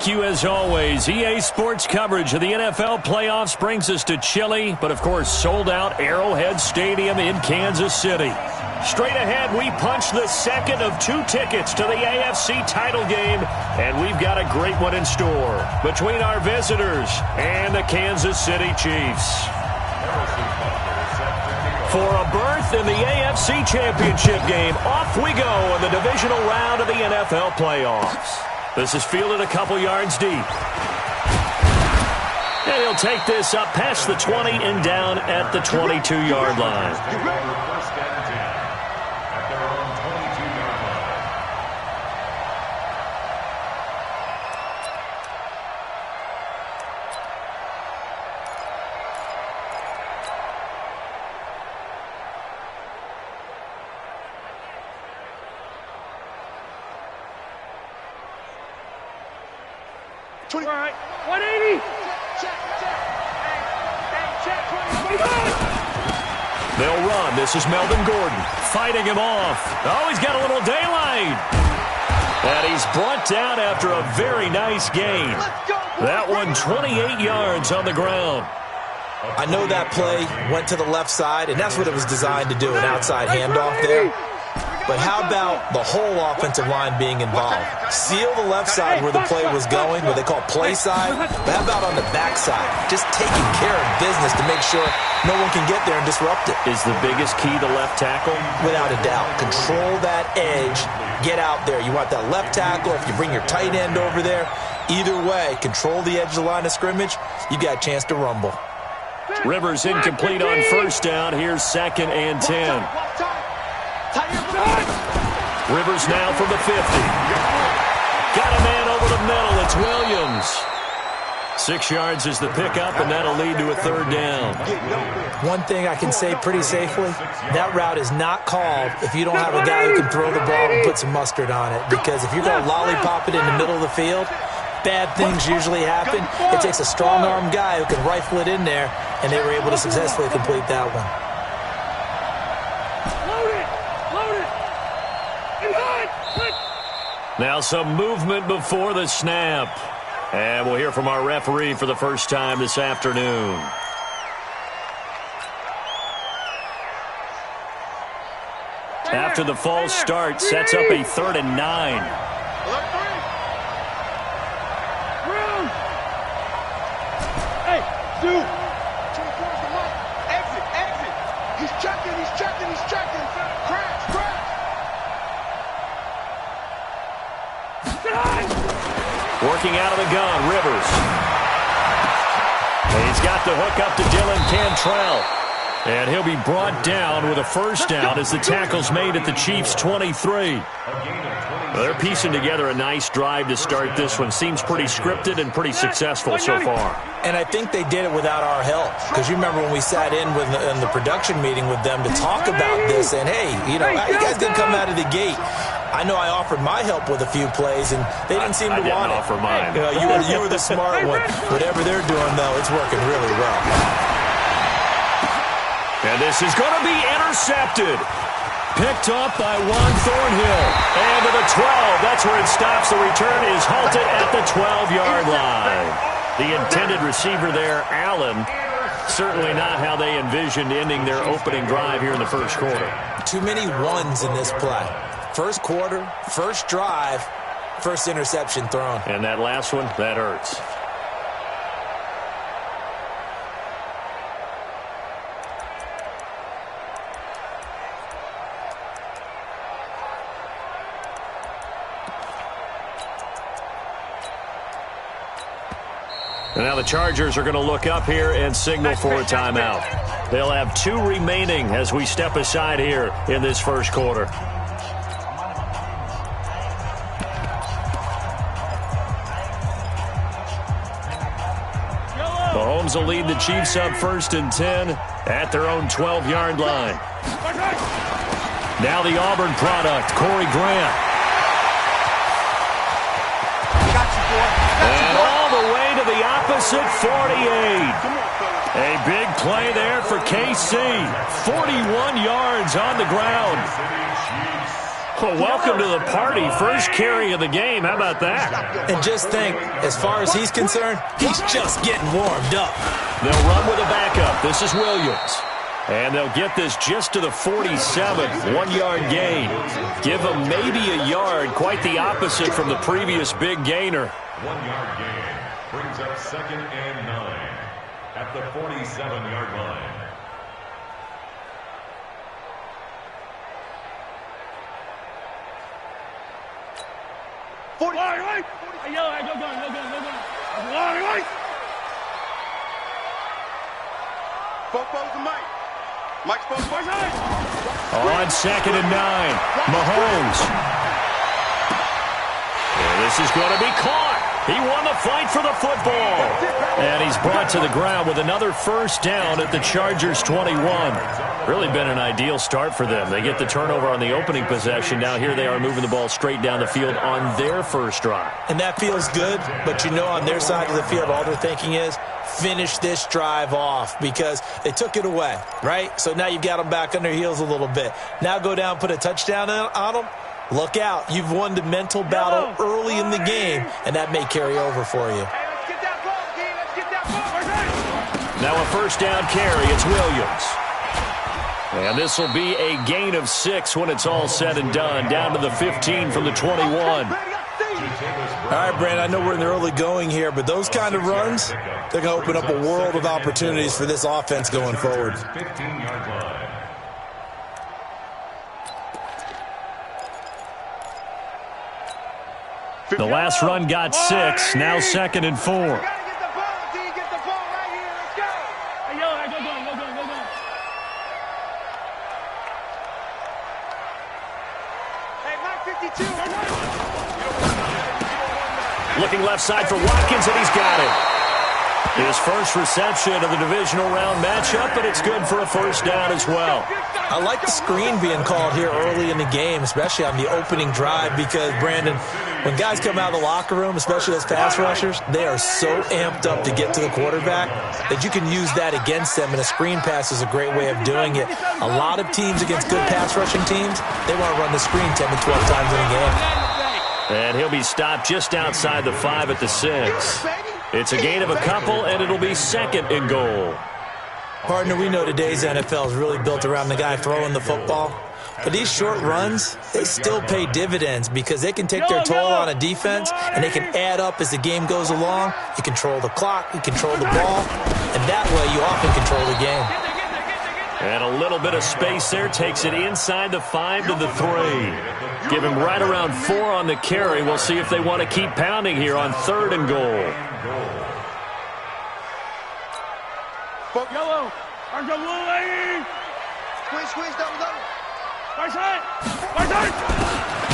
Thank you as always. EA Sports coverage of the NFL playoffs brings us to chilly, but of course sold out Arrowhead Stadium in Kansas City. Straight ahead, we punch the second of 2 tickets to the AFC title game, and we've got a great one in store between our visitors and the Kansas City Chiefs. For a berth in the AFC Championship game, off we go in the divisional round of the NFL playoffs. This is fielded a couple yards deep. And he'll take this up past the 20 and down at the 22-yard line. All right, 180. They'll run. This is Melvin Gordon fighting him off. Oh, he's got a little daylight. And he's brought down after a very nice gain. That one 28 yards on the ground. I know that play went to the left side, and that's what it was designed to do, an outside handoff there. But how about the whole offensive line being involved? Seal the left side where the play was going, what they call play side. But how about on the back side? Just taking care of business to make sure no one can get there and disrupt it. Is the biggest key the left tackle? Without a doubt. Control that edge. Get out there. You want that left tackle. If you bring your tight end over there, either way, control the edge of the line of scrimmage, you got a chance to rumble. Rivers incomplete on first down. Here's 2nd and 10. Rivers now from the 50. Got a man over the middle. It's Williams. 6 yards is the pickup, and that'll lead to a 3rd down. One thing I can say pretty safely, that route is not called if you don't have a guy who can throw the ball and put some mustard on it. Because if you're going to lollipop it in the middle of the field, bad things usually happen. It takes a strong-armed guy who can rifle it in there, and they were able to successfully complete that one. Now some movement before the snap. And we'll hear from our referee for the first time this afternoon. After the false start, sets up a 3rd and 9. Hey, dude. Exit. He's checking. Crash. Working out of the gun, Rivers. And he's got the hook up to Dylan Cantrell. And he'll be brought down with a 1st down as the tackle's made at the Chiefs' 23. Well, they're piecing together a nice drive to start this one. Seems pretty scripted and pretty successful so far. And I think they did it without our help. Because you remember when we sat in the production meeting with them to talk about this. And, hey, you guys didn't come out of the gate. I know I offered my help with a few plays, and they didn't seem to want it. I didn't offer mine. You were the smart one. Whatever they're doing, though, it's working really well. And this is going to be intercepted. Picked up by Juan Thornhill. And to the 12. That's where it stops. The return is halted at the 12-yard line. The intended receiver there, Allen, certainly not how they envisioned ending their opening drive here in the first quarter. Too many ones in this play. First quarter, first drive, first interception thrown. And that last one, that hurts. And now the Chargers are going to look up here and signal for a timeout. They'll have 2 remaining as we step aside here in this first quarter. Mahomes will lead the Chiefs up 1st and 10 at their own 12-yard line. Now the Auburn product, Corey Grant. And all the way to the opposite 48. A big play there for KC. 41 yards on the ground. Well, welcome to the party. First carry of the game. How about that? And just think, as far as he's concerned, he's just getting warmed up. They'll run with a backup. This is Williams. And they'll get this just to the 47, 1-yard gain. Give them maybe a yard, quite the opposite from the previous big gainer. 1-yard gain brings up 2nd and 9 at the 47-yard line. Right. Go gun. Right. Football's the Mike. Mike's supposed to On 2nd and 9, Mahomes. And this is going to be caught. He won the fight for the football. And he's brought to the ground with another first down at the Chargers' 21. Really been an ideal start for them. They get the turnover on the opening possession. Now here they are moving the ball straight down the field on their first drive. And that feels good, but you know on their side of the field, all they're thinking is, finish this drive off because they took it away, right? So now you've got them back on their heels a little bit. Now go down, put a touchdown on them. Look out. You've won the mental battle early in the game, and that may carry over for you. Now a first down carry. It's Williams. And this will be a gain of 6 when it's all said and done. Down to the 15 from the 21. All right, Brandon, I know we're in the early going here, but those kind of runs, they're going to open up a world of opportunities for this offense going forward. 15-yard line. The last run got 6. Now 2nd and 4. Get the ball, D. Get the ball right here. Let's go. Go gun. Hey, Mike 52. Looking left side for Watkins, and he's got it. His first reception of the divisional round matchup, but it's good for a first down as well. I like the screen being called here early in the game, especially on the opening drive, because, Brandon, when guys come out of the locker room, especially those pass rushers, they are so amped up to get to the quarterback that you can use that against them, and a screen pass is a great way of doing it. A lot of teams against good pass rushing teams, they want to run the screen 10 to 12 times in a game. And he'll be stopped just outside the 5 at the 6. It's a gain of a couple, and it'll be 2nd and goal. Partner, we know today's NFL is really built around the guy throwing the football. But these short runs, they still pay dividends because they can take their toll on a defense, and they can add up as the game goes along. You control the clock, you control the ball, and that way you often control the game. And a little bit of space there takes it inside the 5 to the 3. Give him right around 4 on the carry. We'll see if they want to keep pounding here on 3rd and goal. Yellow. Arms up, blue lady. Squeeze, double. Right side.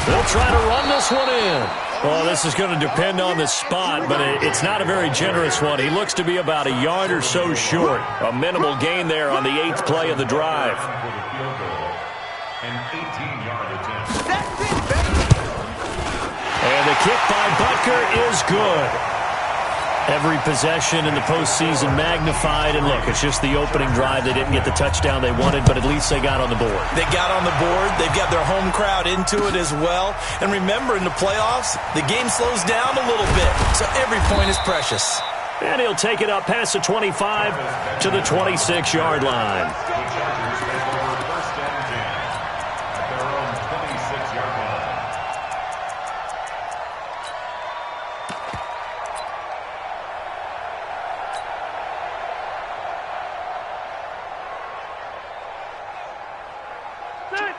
They'll try to run this one in. Well, this is going to depend on the spot, but it's not a very generous one. He looks to be about a yard or so short. A minimal gain there on the 8th play of the drive. An 18-yard attempt. That's it, baby. And the kick by Butker is good. Every possession in the postseason magnified, and look, it's just the opening drive. They didn't get the touchdown they wanted, but at least they got on the board. They got on the board. They've got their home crowd into it as well. And remember, in the playoffs, the game slows down a little bit, so every point is precious. And he'll take it up past the 25 to the 26-yard line.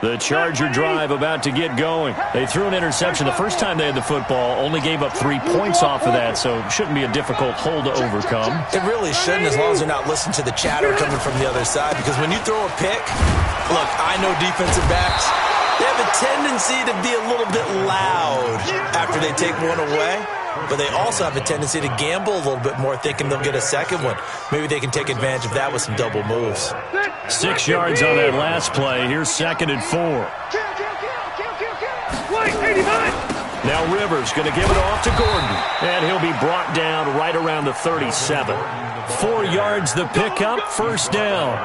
The Charger drive about to get going. They threw an interception the first time they had the football, only gave up 3 points off of that, so it shouldn't be a difficult hole to overcome. It really shouldn't, as long as they're not listening to the chatter coming from the other side, because when you throw a pick, look, I know defensive backs, they have a tendency to be a little bit loud after they take one away, but they also have a tendency to gamble a little bit more, thinking they'll get a second one. Maybe they can take advantage of that with some double moves. 6 yards on that last play. Here's 2nd and 4. Kill. Wait, 85. Now Rivers going to give it off to Gordon. And he'll be brought down right around the 37. 4 yards the pickup, first down.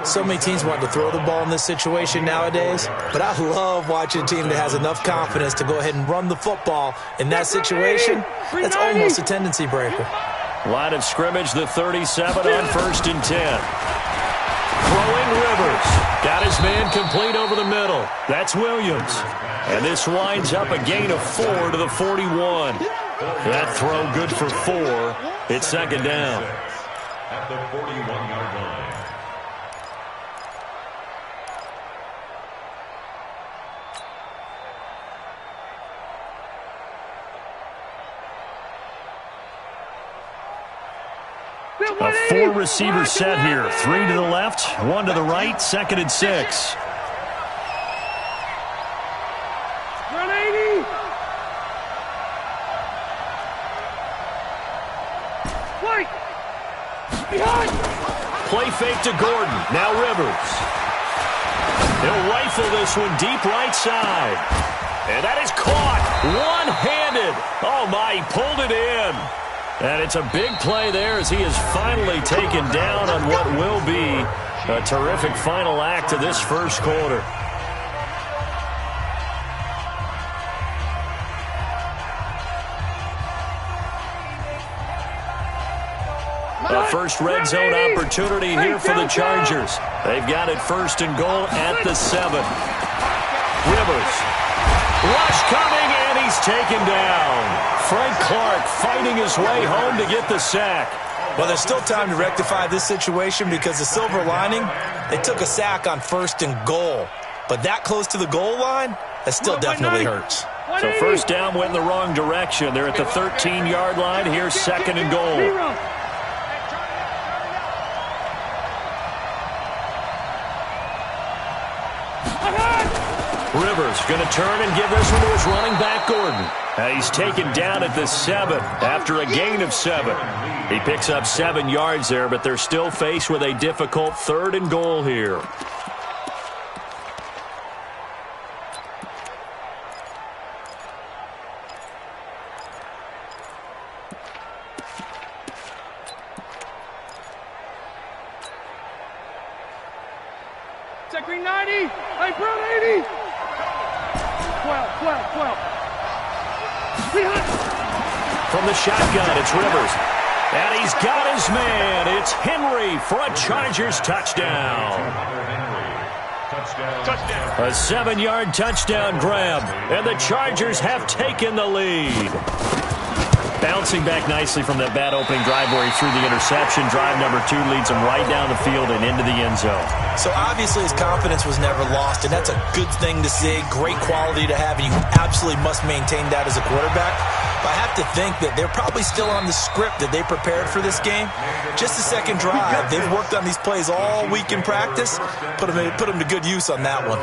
So many teams want to throw the ball in this situation nowadays, but I love watching a team that has enough confidence to go ahead and run the football in that situation. That's almost a tendency breaker. Line of scrimmage, the 37 on 1st and 10. Throwing Rivers. Got his man complete over the middle. That's Williams. And this winds up a gain of 4 to the 41. That throw good for 4. It's second down. At the 41-yard line. A 4-receiver set here. 3 to the left, 1 to the right, 2nd and 6. Play fake to Gordon. Now Rivers. He'll rifle this one deep right side. And that is caught one-handed. Oh, my, he pulled it in. And it's a big play there as he is finally taken down on what will be a terrific final act of this first quarter. A first red zone opportunity here for the Chargers. They've got it 1st and goal at the 7. Rivers. Rush coming, and he's taken down. Frank Clark fighting his way home to get the sack. Well, there's still time to rectify this situation because the silver lining, they took a sack on 1st and goal. But that close to the goal line, that still definitely hurts. So first down went in the wrong direction. They're at the 13-yard line. Here's 2nd and goal. Rivers going to turn and give this one to his running back, Gordon. He's taken down at the 7 after a gain of 7. He picks up 7 yards there, but they're still faced with a difficult 3rd and goal here. Check green 90. Hey, Brown 80. 12. From the shotgun, it's Rivers. And he's got his man. It's Henry for a Chargers touchdown. A 7-yard touchdown grab. And the Chargers have taken the lead. Bouncing back nicely from that bad opening drive where he threw the interception. Drive number 2 leads him right down the field and into the end zone. So obviously his confidence was never lost, and that's a good thing to see. Great quality to have, and you absolutely must maintain that as a quarterback. But I have to think that they're probably still on the script that they prepared for this game. Just the second drive. They've worked on these plays all week in practice. Put them to good use on that one.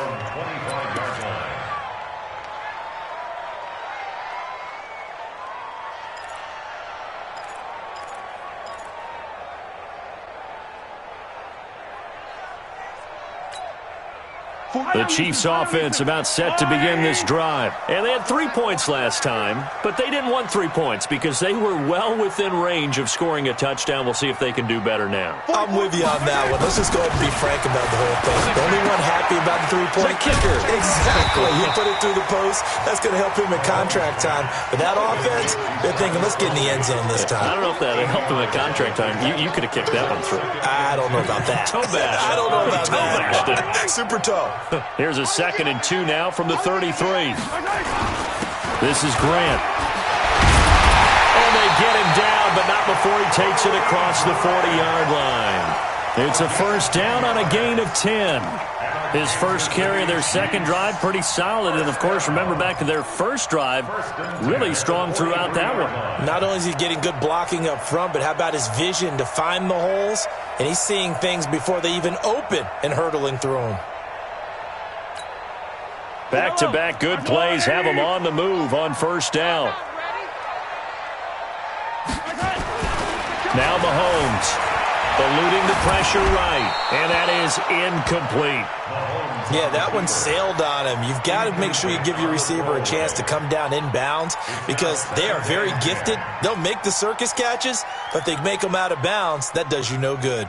The Chiefs offense about set to begin this drive. And they had 3 points last time, but they didn't want 3 points because they were well within range of scoring a touchdown. We'll see if they can do better now. I'm with you on that one. Let's just go ahead and be frank about the whole thing. The only one happy about the 3-point kicker. Exactly. He put it through the post. That's going to help him at contract time. But that offense, they're thinking, let's get in the end zone this time. I don't know if that helped him at contract time. You could have kicked that one through. I don't know about that. Toe bash. I don't know about that. Super toe. Here's a 2nd and 2 now from the 33. This is Grant. And they get him down, but not before he takes it across the 40-yard line. It's a first down on a gain of 10. His first carry of their second drive, pretty solid. And, of course, remember back to their first drive, really strong throughout that one. Not only is he getting good blocking up front, but how about his vision to find the holes? And he's seeing things before they even open and hurtling through them. Back-to-back good plays have him on the move on first down. Now Mahomes. Eluding the pressure right. And that is incomplete. Yeah, that one sailed on him. You've got to make sure you give your receiver a chance to come down inbounds because they are very gifted. They'll make the circus catches, but if they make them out of bounds, that does you no good.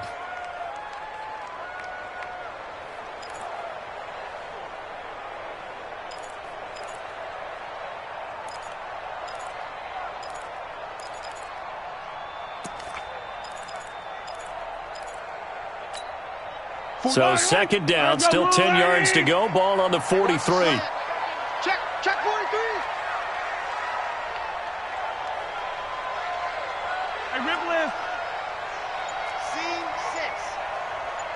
So second down, still 10 yards to go. Ball on the 43. Check 43. Hey, rip list. Scene 6.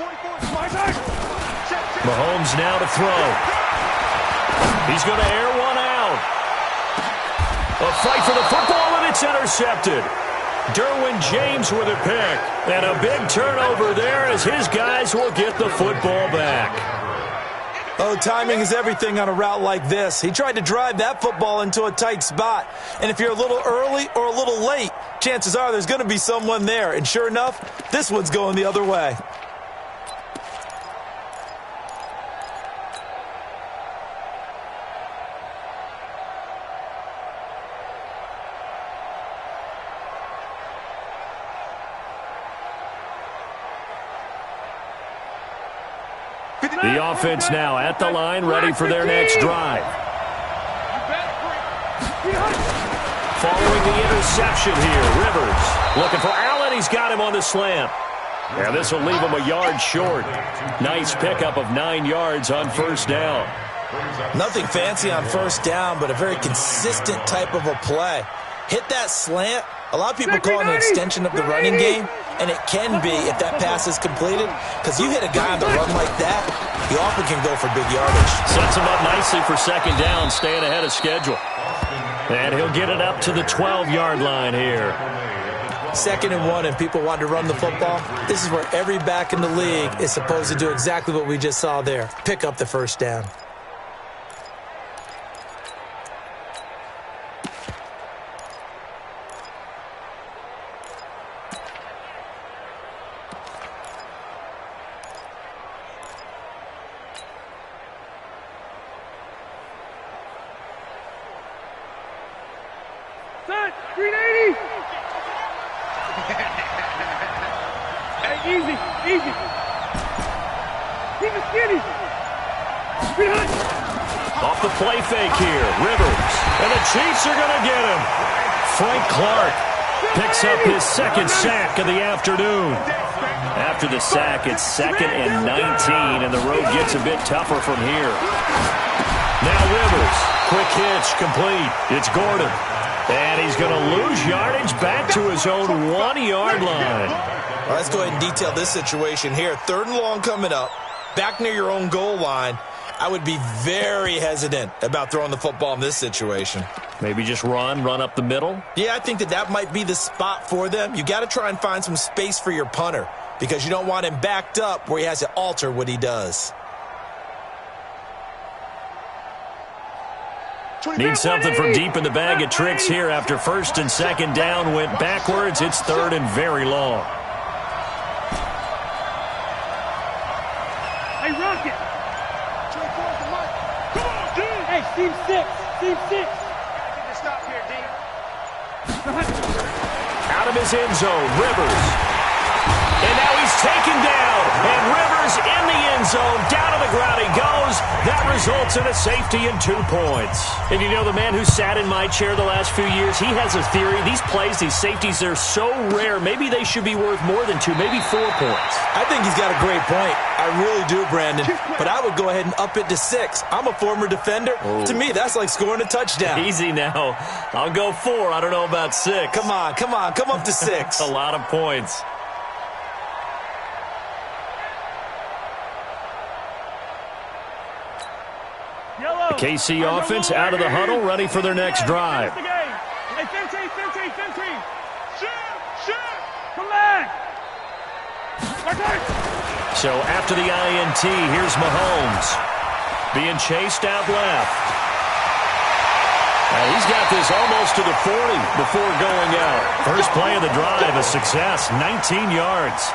44. My side. Mahomes now to throw. He's going to air one out. A fight for the football, and it's intercepted. Derwin James with a pick. And a big turnover there as his guys will get the football back. Oh, timing is everything on a route like this. He tried to drive that football into a tight spot. And if you're a little early or a little late, chances are there's going to be someone there. And sure enough, this one's going the other way. The offense now at the line, ready for their next drive. Following the interception here, Rivers looking for Allen. He's got him on the slant. Yeah, this will leave him a yard short. Nice pickup of 9 yards on first down. Nothing fancy on first down, but a very consistent type of a play. Hit that slant. A lot of people call it an extension of the running game, and it can be if that pass is completed, because you hit a guy on the run like that, he often can go for big yardage. Sets him up nicely for second down, staying ahead of schedule. And he'll get it up to the 12-yard line here. 2nd and 1, and people want to run the football. This is where every back in the league is supposed to do exactly what we just saw there. Pick up the first down. Set. 380. Hey, easy. Keep it skinny. 300. Off the play fake here, Rivers. And the Chiefs are going to get him. Frank Clark picks up his second sack of the afternoon. After the sack, it's 2nd and 19, and the road gets a bit tougher from here. Now Rivers, quick hitch, complete. It's Gordon. And he's going to lose yardage back to his own 1-yard line. Well, let's go ahead and detail this situation here. 3rd and long coming up, back near your own goal line. I would be very hesitant about throwing the football in this situation. Maybe just run up the middle? Yeah, I think that might be the spot for them. You got to try and find some space for your punter because you don't want him backed up where he has to alter what he does. Need something from deep in the bag of tricks here after 1st and 2nd down went backwards. It's 3rd and very long. Hey, Rocket. Come on, D. Hey, Team 6. Stop here, D. Out of his end zone, Rivers. And now he's taken down. And Rivers in the end zone. Down to the ground he goes. That results in a safety and 2 points. And you know, the man who sat in my chair the last few years, he has a theory. These plays, these safeties, they're so rare. Maybe they should be worth more than 2, maybe 4 points. I think he's got a great point. I really do, Brandon. But I would go ahead and up it to 6. I'm a former defender. Oh. To me, that's like scoring a touchdown. Easy now. I'll go 4. I don't know about 6. Come on. Come up to 6. A lot of points. Yellow. The KC offense out of the huddle, ready for their next drive. Hey, 15. Shoot. Come back. So after the INT, here's Mahomes. Being chased out left. And he's got this almost to the 40 before going out. First play of the drive, a success, 19 yards.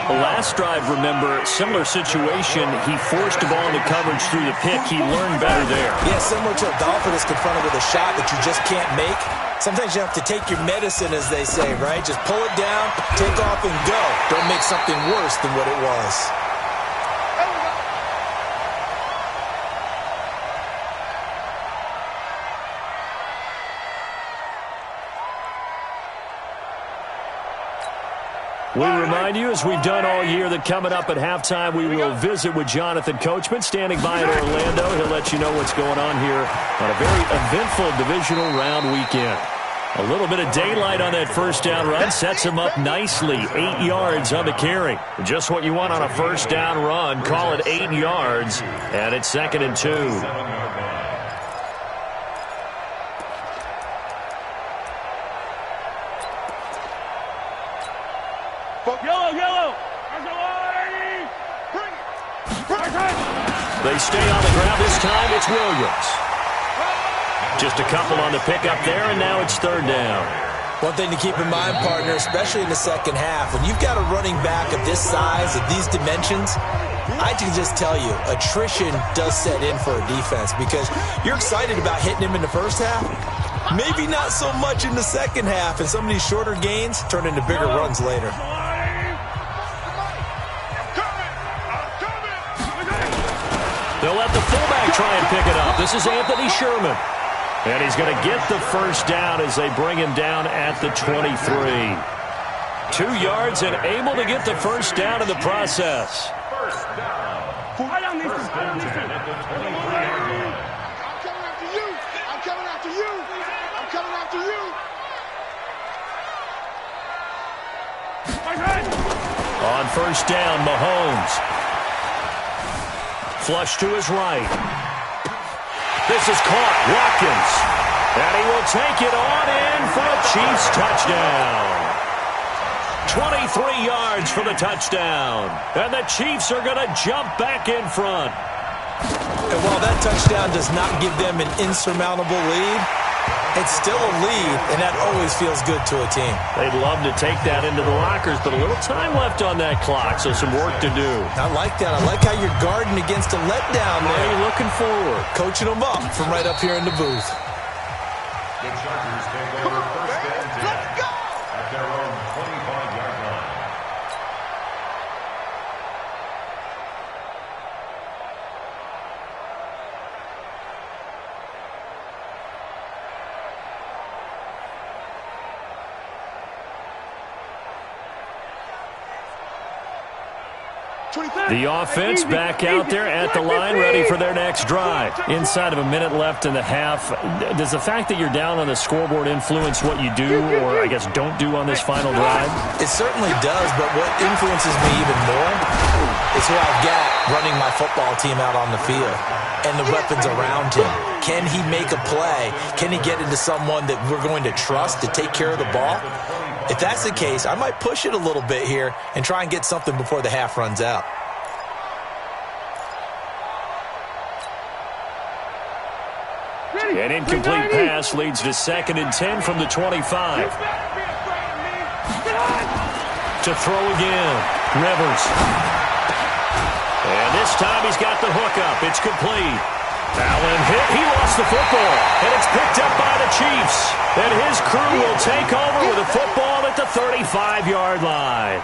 The last drive, remember, similar situation. He forced the ball into coverage through the pick. He learned better there. Yeah, similar to a golfer that's confronted with a shot that you just can't make. Sometimes you have to take your medicine, as they say, right? Just pull it down, take off, and go. Don't make something worse than what it was. We remind you, as we've done all year, that coming up at halftime, we will visit with Jonathan Coachman, standing by in Orlando. He'll let you know what's going on here on a very eventful divisional round weekend. A little bit of daylight on that first down run sets him up nicely. 8 yards on the carry. Just what you want on a first down run. Call it 8 yards, and it's 2nd and 2. They stay on the ground. This time it's Williams. Just a couple on the pickup there, and now it's 3rd down. One thing to keep in mind, partner, especially in the second half, when you've got a running back of this size, of these dimensions, I can just tell you, attrition does set in for a defense because you're excited about hitting him in the first half. Maybe not so much in the second half, and some of these shorter gains turn into bigger runs later. They'll let the fullback try and pick it up. This is Anthony Sherman. And he's going to get the first down as they bring him down at the 23. 2 yards and able to get the first down in the process. First down. I'm coming after you. I'm coming after you. I'm coming after you. On first down, Mahomes. Flush to his right. This is caught. Watkins. And he will take it on in for a Chiefs touchdown. 23 yards for the touchdown. And the Chiefs are going to jump back in front. And while that touchdown does not give them an insurmountable lead, it's still a lead, and that always feels good to a team. They'd love to take that into the lockers, but a little time left on that clock, so some work to do. I like that. I like how you're guarding against a letdown there. Hey, looking forward. Coaching them up from right up here in the booth. The Chargers take over first and 10 at their own 25-yard line. The offense back out there at the line, ready for their next drive. Inside of a minute left in the half. Does the fact that you're down on the scoreboard influence what you do, or I guess don't do on this final drive? It certainly does, but what influences me even more is who I've got running my football team out on the field and the weapons around him. Can he make a play? Can he get into someone that we're going to trust to take care of the ball? If that's the case, I might push it a little bit here and try and get something before the half runs out. An incomplete pass leads to 2nd and 10 from the 25. To throw again, Rivers. And this time he's got the hookup. It's complete. Allen hit. He lost the football. And it's picked up by the Chiefs. And his crew will take over with a football at the 35-yard line.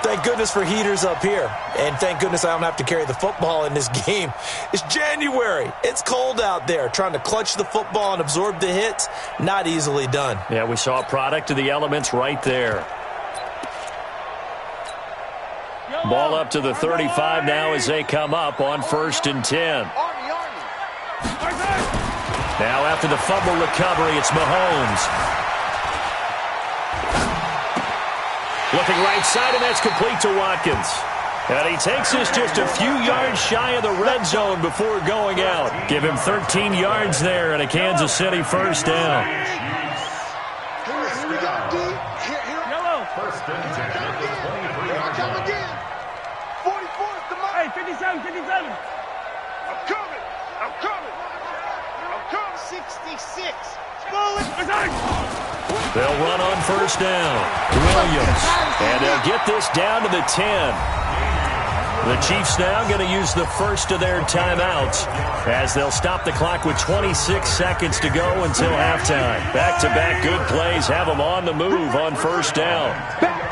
Thank goodness for heaters up here. And thank goodness I don't have to carry the football in this game. It's January. It's cold out there. Trying to clutch the football and absorb the hits, not easily done. Yeah, we saw a product of the elements right there. Ball up to the 35 now as they come up on 1st and 10. Now after the fumble recovery, it's Mahomes. Looking right side, and that's complete to Watkins. And he takes us just a few yards shy of the red zone before going out. Give him 13 yards there and a Kansas City first down. First and 10 at the 23-yard line. 44 is the mark. Hey, 57. I'm coming. 66. They'll run on first down. Williams. And they'll get this down to the 10. The Chiefs now going to use the first of their timeouts as they'll stop the clock with 26 seconds to go until halftime. Back-to-back good plays have them on the move on first down. Back.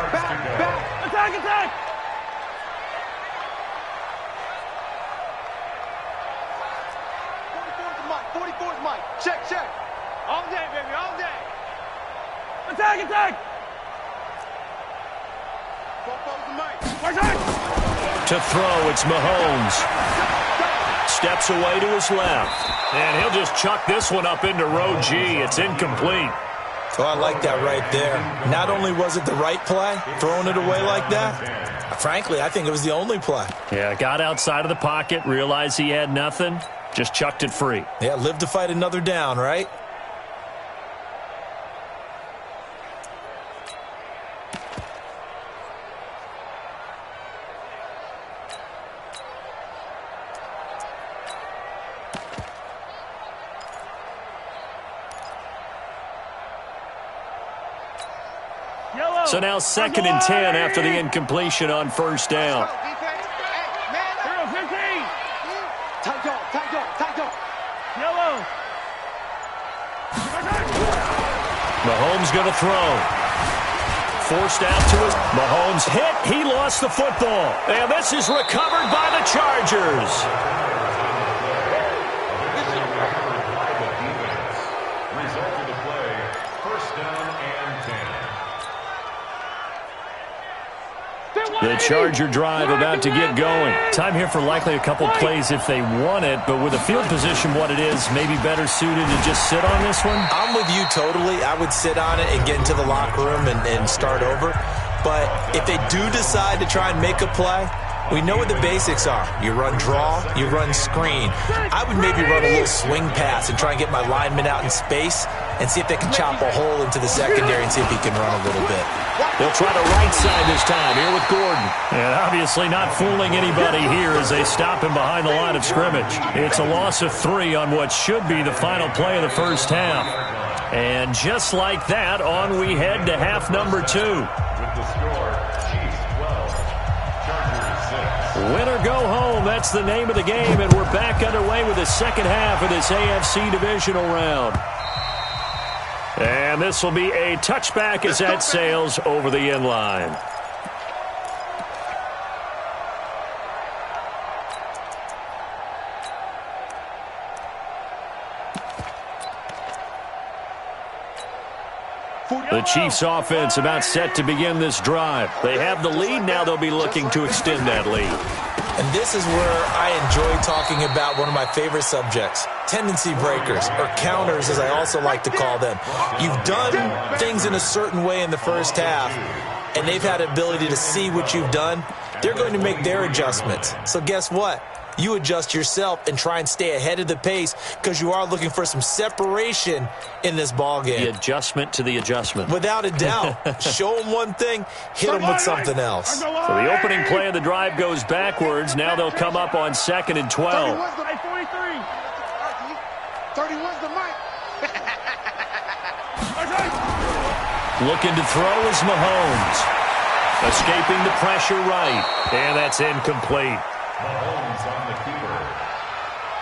Attack. 44's Mike. Check. All day, baby, all day. Attack. 44's Mike. To throw, it's Mahomes. Steps away to his left. And he'll just chuck this one up into row G. It's incomplete. Oh, I like that right there. Not only was it the right play, throwing it away like that, frankly, I think it was the only play. Yeah, got outside of the pocket, realized he had nothing, just chucked it free. Yeah, live to fight another down, right? So now 2nd and 10 after the incompletion on first down. Mahomes going to throw. Forced out to his. Mahomes hit. He lost the football. And this is recovered by the Chargers. Result of the play, first down and 10. The Charger drive about to get going. Time here for likely a couple plays if they want it, but with the field position what it is, maybe better suited to just sit on this one? I'm with you totally. I would sit on it and get into the locker room and start over. But if they do decide to try and make a play, we know what the basics are. You run draw, you run screen. I would maybe run a little swing pass and try and get my lineman out in space and see if they can chop a hole into the secondary and see if he can run a little bit. They'll try the right side this time here with Gordon. And obviously not fooling anybody here as they stop him behind the line of scrimmage. It's a loss of 3 on what should be the final play of the first half. And just like that, on we head to half number 2. With the score, Chiefs 12, Chargers 6. Win or go home, that's the name of the game, and we're back underway with the second half of this AFC divisional round. And this will be a touchback as that sails over the end line. The Chiefs offense about set to begin this drive. They have the lead. Now they'll be looking to extend that lead. And this is where I enjoy talking about one of my favorite subjects, tendency breakers, or counters as I also like to call them. You've done things in a certain way in the first half, and they've had the ability to see what you've done. They're going to make their adjustments. So guess what? You adjust yourself and try and stay ahead of the pace because you are looking for some separation in this ball game. The adjustment to the adjustment. Without a doubt. Show them one thing, hit them with something else. So the opening play of the drive goes backwards. Now they'll come up on 2nd and 12. 31's the mic. Looking to throw is Mahomes. Escaping the pressure right. And that's incomplete. Mahomes on the keeper.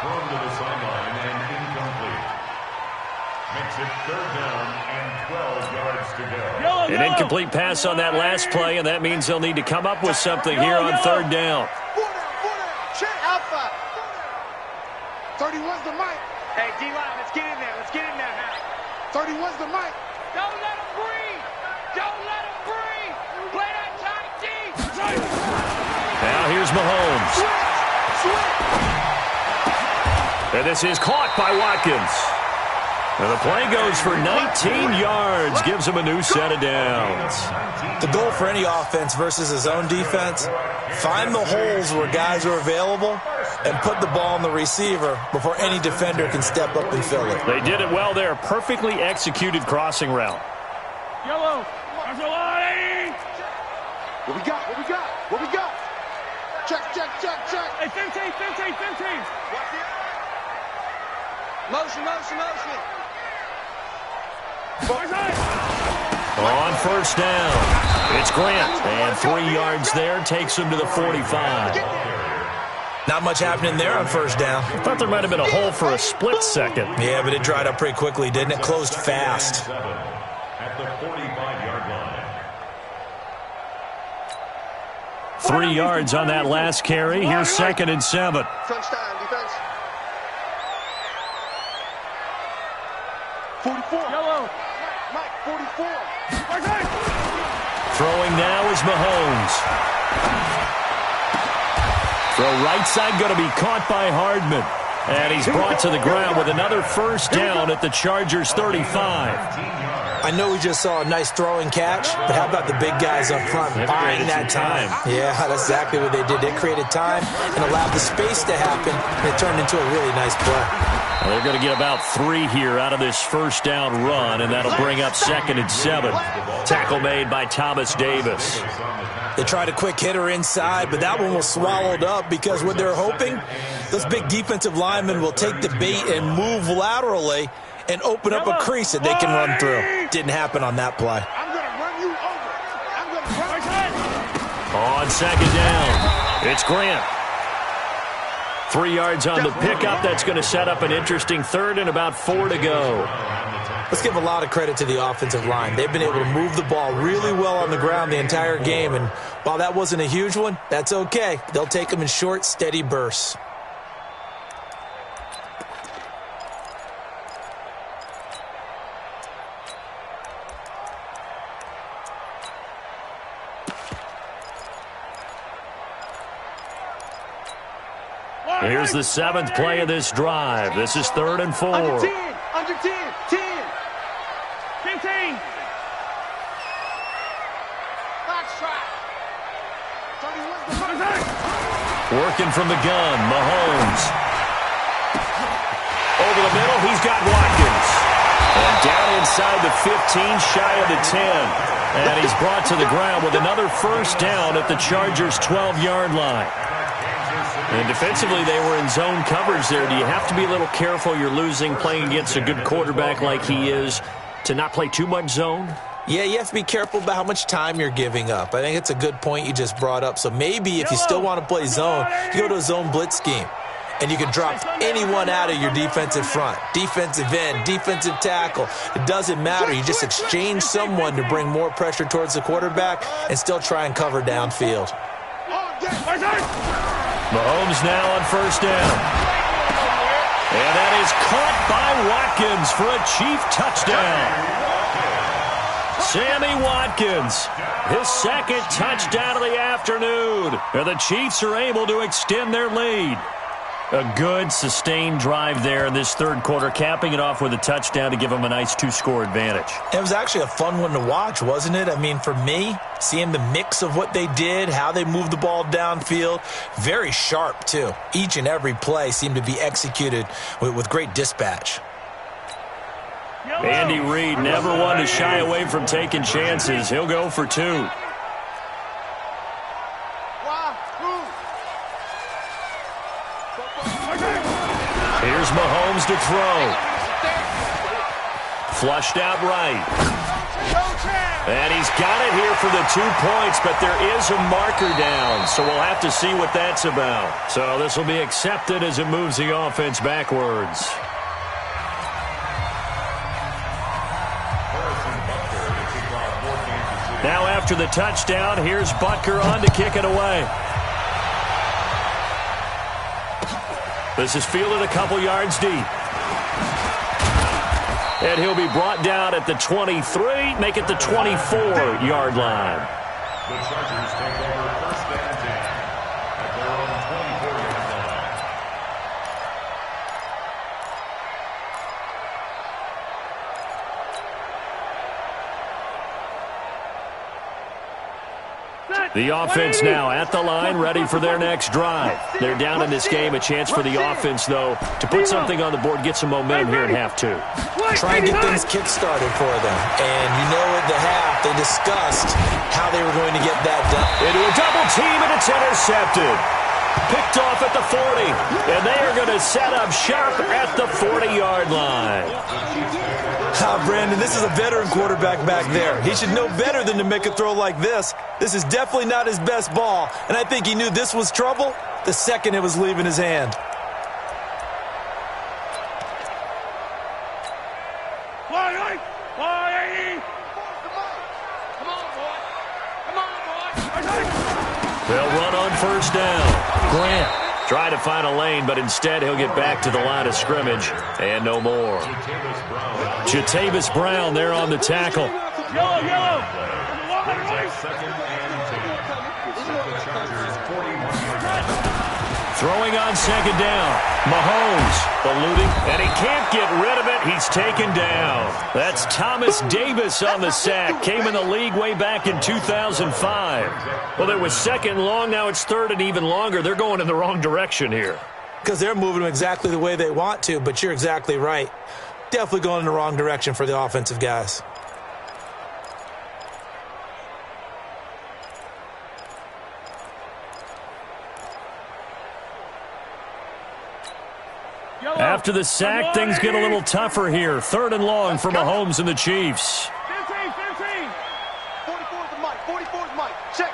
Thrown to the sideline and incomplete. Makes it 3rd down and 12 yards to go. An incomplete pass on that last play, and that means they'll need to come up with something here on 3rd down. 4 down. Check. Alpha. 31's the mic. Hey, D-line, let's get in there. Let's get in there now. 31's the mic. Don't let him breathe. Don't let him breathe. Play that tight D. Now here's Mahomes. And this is caught by Watkins. And the play goes for 19 yards. Gives him a new set of downs. The goal for any offense versus his own defense, find the holes where guys are available and put the ball on the receiver before any defender can step up and fill it. They did it well there. Perfectly executed crossing route. Yellow. What we got? What we got? What we got? Check. Hey, 15. Motion, motion, motion. On first down, it's Grant. And 3 yards there takes him to the 45. Not much happening there on first down. I thought there might have been a hole for a split second. Yeah, but it dried up pretty quickly, didn't it? Closed fast. At the 45-yard line. 3 yards on that last carry. Here's 2nd and 7. Crunch time, defense. 44. Yellow. Mike, 44. Throwing now is Mahomes. Throw right side going to be caught by Hardman. And he's brought to the ground with another first down at the Chargers' 35. I know we just saw a nice throwing catch, but how about the big guys up front buying that time? Yeah, that's exactly what they did. They created time and allowed the space to happen, and it turned into a really nice play. Well, they're going to get about 3 here out of this first down run, and that'll bring up 2nd and 7. Tackle made by Thomas Davis. They tried a quick hitter inside, but that one was swallowed up because what they're hoping, those big defensive linemen will take the bait and move laterally and open up a crease that they can run through. Didn't happen on that play. I'm going to run you over. I'm going to run you. On 2nd down, it's Grant. 3 yards on the pickup. That's going to set up an interesting 3rd and about 4 to go. Let's give a lot of credit to the offensive line. They've been able to move the ball really well on the ground the entire game, and while that wasn't a huge one, that's okay. They'll take them in short, steady bursts. Here's the 7th play of this drive. This is 3rd and 4. Under 10, under 10, 10. 15. Box trap. 31. Working from the gun, Mahomes. Over the middle, he's got Watkins. And down inside the 15, shy of the 10. And he's brought to the ground with another first down at the Chargers' 12-yard line. And defensively, they were in zone coverage there. Do you have to be a little careful you're losing playing against a good quarterback like he is to not play too much zone? Yeah, you have to be careful about how much time you're giving up. I think it's a good point you just brought up. So maybe if you still want to play zone, you go to a zone blitz scheme. And you can drop anyone out of your defensive front, defensive end, defensive tackle. It doesn't matter. You just exchange someone to bring more pressure towards the quarterback and still try and cover downfield. Mahomes now on first down. And that is caught by Watkins for a Chief touchdown. Sammy Watkins, his 2nd touchdown of the afternoon. And the Chiefs are able to extend their lead. A good, sustained drive there in this 3rd quarter, capping it off with a touchdown to give them a nice 2-score advantage. It was actually a fun one to watch, wasn't it? I mean, for me, seeing the mix of what they did, how they moved the ball downfield, very sharp, too. Each and every play seemed to be executed with great dispatch. Andy Reid never one to shy away from taking chances. He'll go for 2. Here's Mahomes to throw. Flushed out right. And he's got it here for the 2 points, but there is a marker down, so we'll have to see what that's about. So this will be accepted as it moves the offense backwards. Now after the touchdown, here's Butker on to kick it away. This is fielded a couple yards deep. And he'll be brought down at the 23, make it the 24-yard line. The Chargers take over 1st and 10 at their own 24-yard line. The offense now at the line, ready for their next drive. They're down in this game. A chance for the offense, though, to put something on the board, get some momentum here in half 2. Try and get things kick-started for them. And you know at the half, they discussed how they were going to get that done. Into a double team, and it's intercepted. Picked off at the 40. And they are going to set up shop at the 40-yard line. Brandon, this is a veteran quarterback back there. He should know better than to make a throw like this. This is definitely not his best ball, and I think he knew this was trouble the second it was leaving his hand. They'll run on first down. Grant try to find a lane, but instead he'll get back to the line of scrimmage and no more. Jatavis Brown there on the tackle. Yellow. Throwing on second down. Mahomes eluding, and he can't get rid of it. He's taken down. That's Thomas Davis on the sack. Came in the league way back in 2005. Well, it was second long. Now it's third and even longer. They're going in the wrong direction here. Because they're moving them exactly the way they want to, but you're exactly right. Definitely going in the wrong direction for the offensive guys. After the sack, things get a little tougher here. Third and long for Mahomes and the Chiefs. 15. 44's the mic. 44's the mic. Check.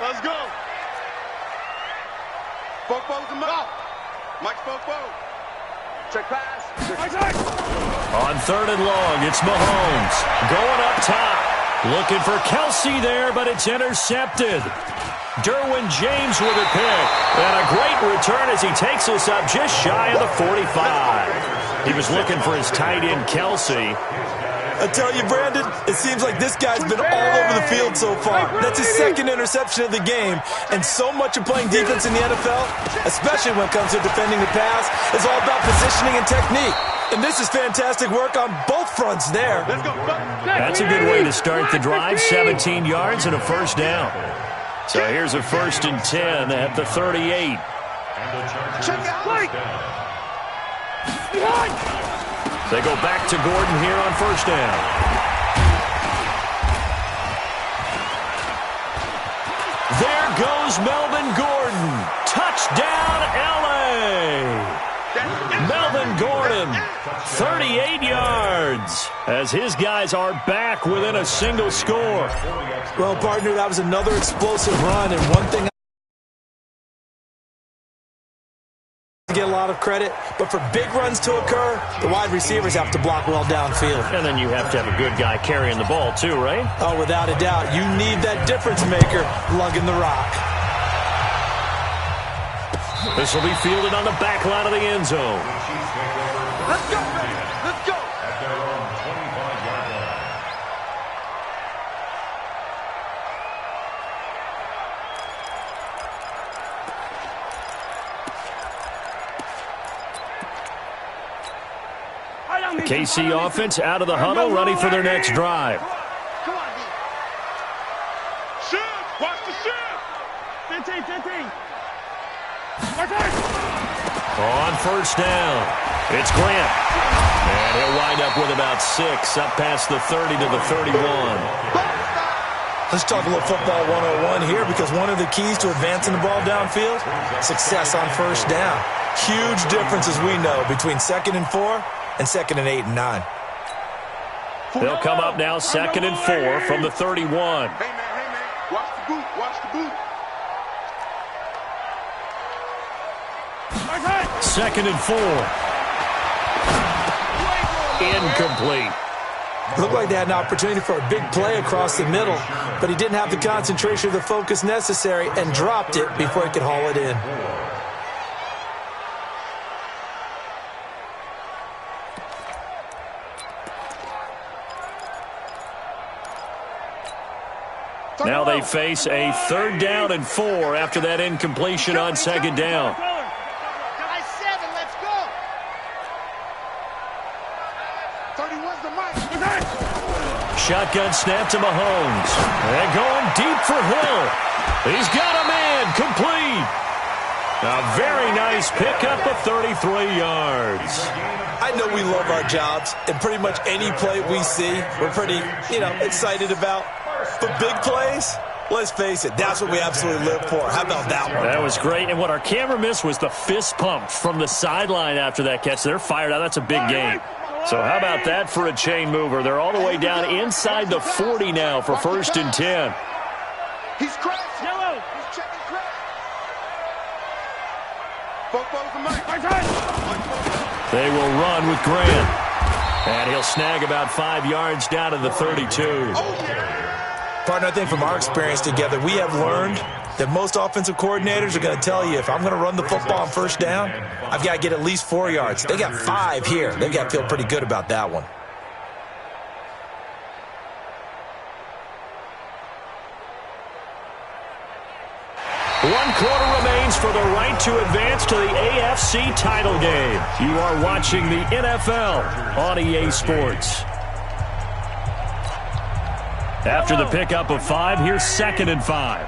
Let's go. Spoke's the mic. Mike Spoke. Check pass. On third and long, it's Mahomes. Going up top. Looking for Kelsey there, but it's intercepted. Derwin James with a pick. And a great return as he takes us up just shy of the 45. He was looking for his tight end, Kelsey. I tell you, Brandon, it seems like this guy's been all over the field so far. That's his second interception of the game. And so much of playing defense in the NFL, especially when it comes to defending the pass, is all about positioning and technique. And this is fantastic work on both fronts there. That's a good way to start the drive. 17 yards and a first down. So here's a 1st and 10 at the 38. They go back to Gordon here on first down. There goes Melvin Gordon. Touchdown, L.A. Melvin Gordon, 38 yards, as his guys are back within a single score. Well, partner, that was another explosive run, and one thing I get a lot of credit, but for big runs to occur, the wide receivers have to block well downfield. And then you have to have a good guy carrying the ball too, right? Oh, without a doubt. You need that difference maker lugging the rock. This will be fielded on the back line of the end zone. Let's go, baby. Let's go. At their own 25-yard line. The KC offense out of the huddle, ready for their next drive. Come on, D. Shoot. Watch the shoot. 15. On first down, it's Grant. And he'll wind up with about 6, up past the 30 to the 31. Let's talk a little football 101 here, because one of the keys to advancing the ball downfield, success on first down. Huge difference, as we know, between 2nd and 4 and 2nd and 8 and 9. They'll come up now 2nd and 4 from the 31. Hey, man. Watch the boot. Watch the boot. 2nd and 4. Incomplete. Looked like they had an opportunity for a big play across the middle, but he didn't have the concentration or the focus necessary and dropped it before he could haul it in. Now they face a 3rd down and 4 after that incompletion on 2nd down. Shotgun snap to Mahomes. And going deep for Hill. He's got a man complete. A very nice pickup of 33 yards. I know we love our jobs, and pretty much any play we see, we're pretty, excited about. But big plays, Let's face it, that's what we absolutely live for. How about that one? That was great. And what our camera missed was the fist pump from the sideline after that catch. They're fired out. That's a big game. So how about that for a chain mover? They're all the way down inside the 40 now for 1st and 10. He's crashed. Yellow. He's checking crash. They will run with Grant. And he'll snag about 5 yards down to the 32. Partner, I think from our experience together, we have learned that most offensive coordinators are going to tell you, if I'm going to run the football on 1st down, I've got to get at least 4 yards. They got 5 here. They've got to feel pretty good about that one. One quarter remains for the right to advance to the AFC title game. You are watching the NFL on EA Sports. After the pickup of 5, here's 2nd and 5.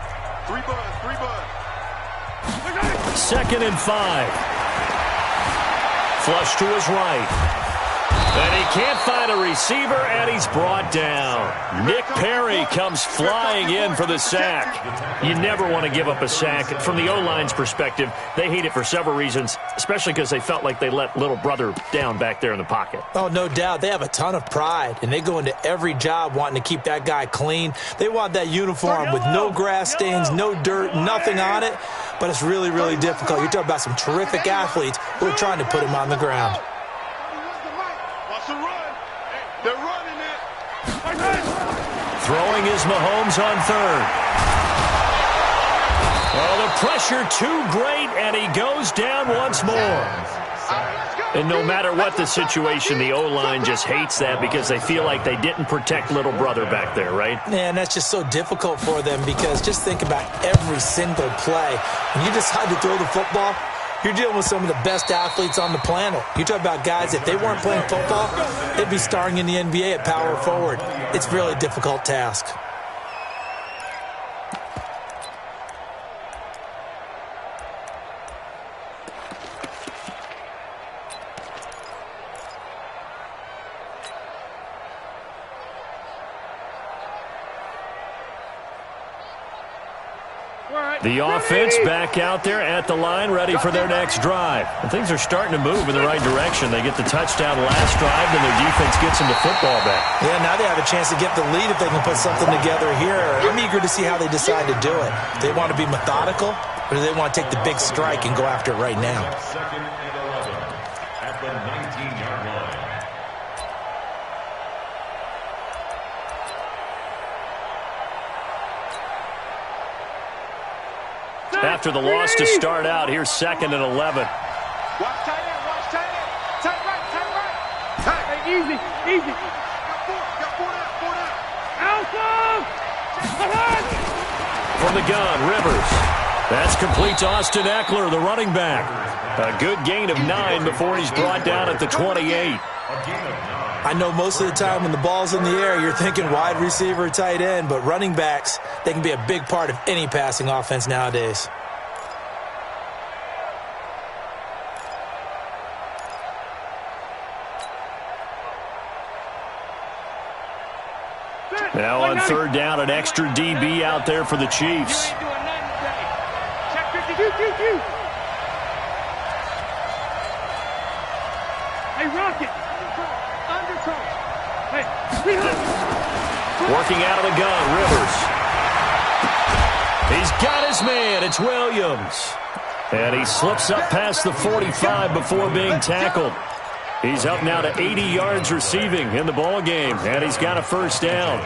2nd and 5. Flush to his right. And he can't find a receiver, and he's brought down. Nick Perry comes flying in for the sack. You never want to give up a sack. From the O-line's perspective, they hate it for several reasons, especially because they felt like they let little brother down back there in the pocket. Oh, no doubt. They have a ton of pride, and they go into every job wanting to keep that guy clean. They want that uniform with no grass stains, no dirt, nothing on it, but it's really, really difficult. You're talking about some terrific athletes who are trying to put him on the ground. They're running it. Throwing is Mahomes on 3rd. Oh, the pressure too great, and he goes down once more. And no matter what the situation, the O-line just hates that because they feel like they didn't protect little brother back there, right? Man, that's just so difficult for them because just think about every single play. When you decide to throw the football, you're dealing with some of the best athletes on the planet. You talk about guys, if they weren't playing football, they'd be starring in the NBA at power forward. It's a really difficult task. The offense back out there at the line, ready for their next drive. And things are starting to move in the right direction. They get the touchdown last drive, and their defense gets them the football back. Yeah, now they have a chance to get the lead if they can put something together here. I'm eager to see how they decide to do it. Do they want to be methodical, or do they want to take the big strike and go after it right now? 2nd and 11 at the 19-yard line. After the loss to start out, here's 2nd and 11. Watch tight end, watch tight end. Tight right, tight right. Hey, easy, easy. Got four down. Alpha! From the gun, Rivers. That's complete to Austin Eckler, the running back. A good gain of 9 before he's brought down at the 28. I know most of the time when the ball's in the air, you're thinking wide receiver, tight end, but running backs, they can be a big part of any passing offense nowadays. Now on 3rd down, an extra DB out there for the Chiefs. Check 52. Hey, Rocket. Underthrow. Hey, working out of the gun, Rivers. He's got his man. It's Williams. And he slips up past the 45 before being tackled. He's up now to 80 yards receiving in the ball game, and he's got a 1st down.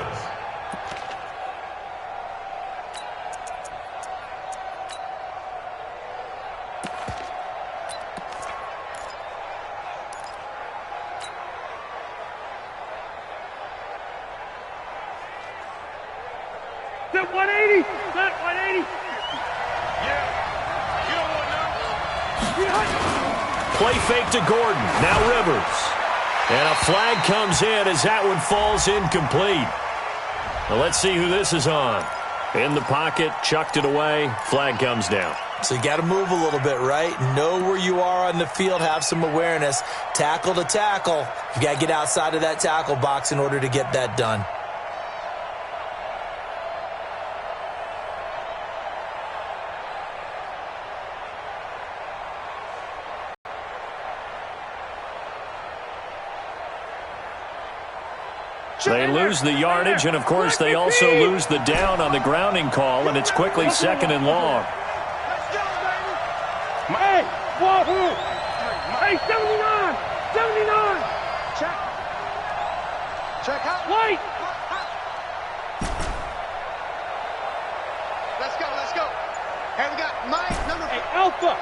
That 180. That 180. Yeah. You don't want no. Play fake to Gordon. Now Rivers. And a flag comes in as that one falls incomplete. Well, let's see who this is on. In the pocket, chucked it away. Flag comes down. So you got to move a little bit, right? Know where you are on the field. Have some awareness. Tackle to tackle. You got to get outside of that tackle box in order to get that done. They lose the yardage, and, of course, they also lose the down on the grounding call, and it's quickly 2nd and long. Hey, whoa. Hey, 79. 79. Check out. Wait. Let's go. Hey, we got Mike, number 8, Alpha.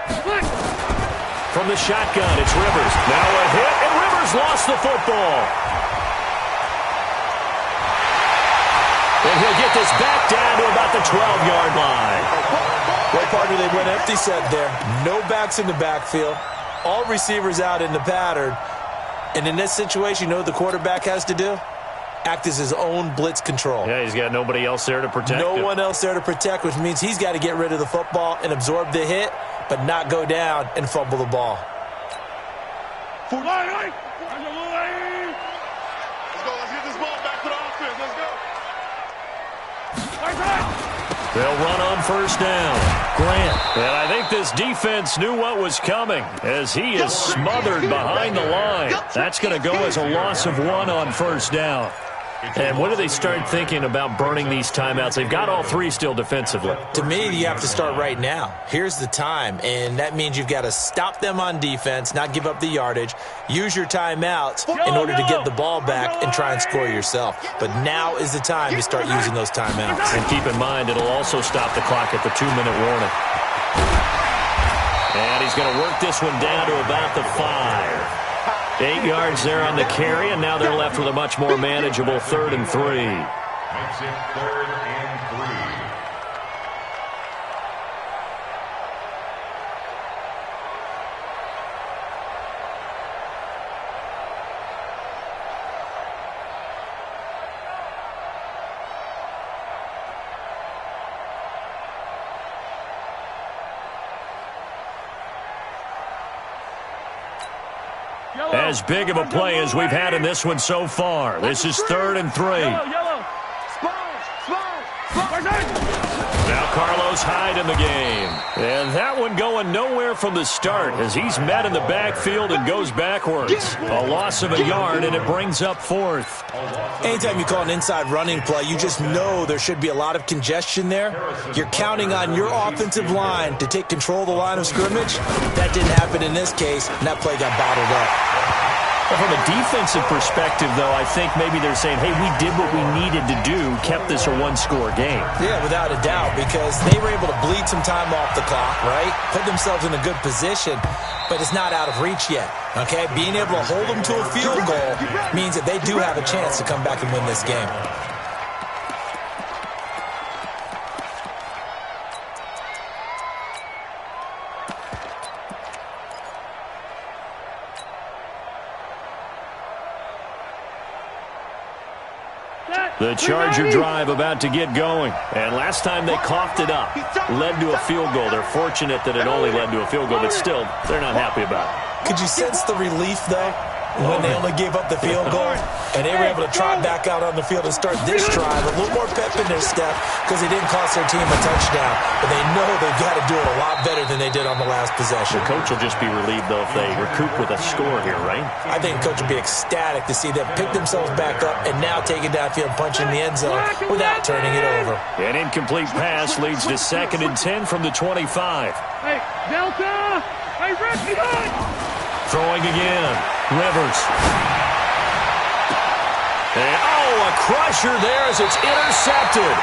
53. From the shotgun, it's Rivers. Now a hit, and Rivers lost the football. And he'll get this back down to about the 12-yard line. Well, partner, they went empty set there. No backs in the backfield. All receivers out in the pattern. And in this situation, you know what the quarterback has to do? Act as his own blitz control. Yeah, he's got nobody else there to protect him. No one else there to protect, which means he's got to get rid of the football and absorb the hit, but not go down and fumble the ball. Let's get this ball back to the offense. Let's go. They'll run on 1st down. Grant. And I think this defense knew what was coming as he is smothered behind the line. That's going to go as a loss of 1 on 1st down. And what do they start thinking about burning these timeouts? They've got all 3 still defensively. To me, you have to start right now. Here's the time, and that means you've got to stop them on defense, not give up the yardage, use your timeouts in order to get the ball back and try and score yourself. But now is the time to start using those timeouts. And keep in mind, it'll also stop the clock at the 2-minute warning. And he's going to work this one down to about the 5. 8 yards there on the carry, and now they're left with a much more manageable 3rd and 3. Makes it 3rd and 3. As big of a play as we've had in this one so far. This is 3rd and 3. Now Carlos Hyde in the game. And that one going nowhere from the start as he's met in the backfield and goes backwards. A loss of a yard, and it brings up 4th. Anytime you call an inside running play, you just know there should be a lot of congestion there. You're counting on your offensive line to take control of the line of scrimmage. That didn't happen in this case, and that play got bottled up. Well, from a defensive perspective, though, I think maybe they're saying, hey, we did what we needed to do, kept this a 1-score game. Yeah, without a doubt, because they were able to bleed some time off the clock, right? Put themselves in a good position, but it's not out of reach yet, okay? Being able to hold them to a field goal means that they do have a chance to come back and win this game. The Charger drive about to get going. And last time they coughed it up, led to a field goal. They're fortunate that it only led to a field goal, but still, they're not happy about it. Could you sense the relief, though, when they only gave up the field goal? And they were able to trot back out on the field and start this drive. A little more pep in their step because they didn't cost their team a touchdown. But they know they've got to do it a lot better than they did on the last possession. The coach will just be relieved, though, if they recoup with a score here, right? I think the coach will be ecstatic to see them pick themselves back up and now take it downfield and punch in the end zone without turning it over. An incomplete pass leads to 2nd and 10 from the 25. Hey, Delta! Hey, Ricky! Throwing again. Rivers. And, a crusher there as it's intercepted.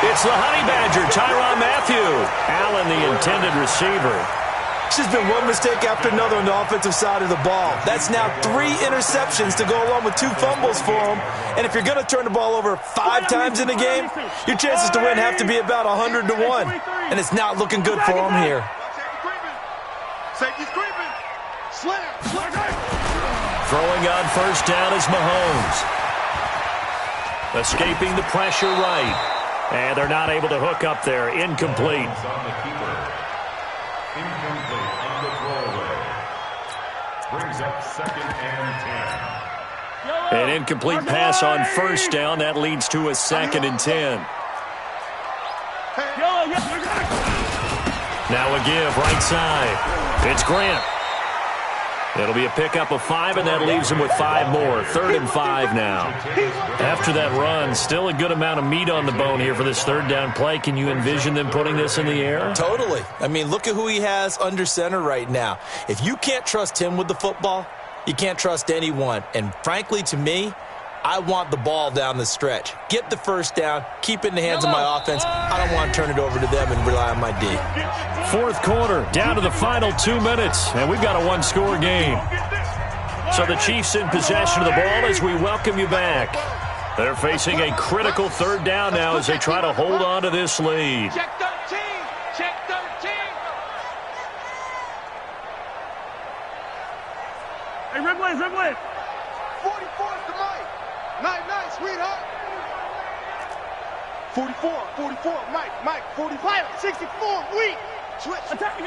It's the Honey Badger, Tyrann Mathieu. Allen, the intended receiver. It's just been one mistake after another on the offensive side of the ball. That's now 3 interceptions to go along with 2 fumbles for him. And if you're going to turn the ball over 5 times in a game, your chances to win have to be about 100 to 1. And it's not looking good for him here. Safety's creeping. Slam. Throwing on 1st down is Mahomes. Escaping the pressure right. And they're not able to hook up there. Incomplete. On the keeper. Incomplete on the throwaway. Brings up 2nd and 10. An incomplete pass on 1st down. That leads to a 2nd and 10. Now a give right side. It's Grant. It'll be a pickup of 5, and that leaves them with 5 more. 3rd and 5 now. After that run, still a good amount of meat on the bone here for this 3rd down play. Can you envision them putting this in the air? Totally. I mean, look at who he has under center right now. If you can't trust him with the football, you can't trust anyone. And frankly, to me, I want the ball down the stretch. Get the 1st down, keep it in the hands of my offense. I don't want to turn it over to them and rely on my D. 4th quarter, down to the final 2 minutes, and we've got a 1-score game. So the Chiefs in possession of the ball as we welcome you back. They're facing a critical 3rd down now as they try to hold on to this lead. Check 13. Check 13. Hey, Ripley, Ripley. 44 is the mic. Night, sweetheart. 44, Mike, 45, 64, weak. Switch. Attack.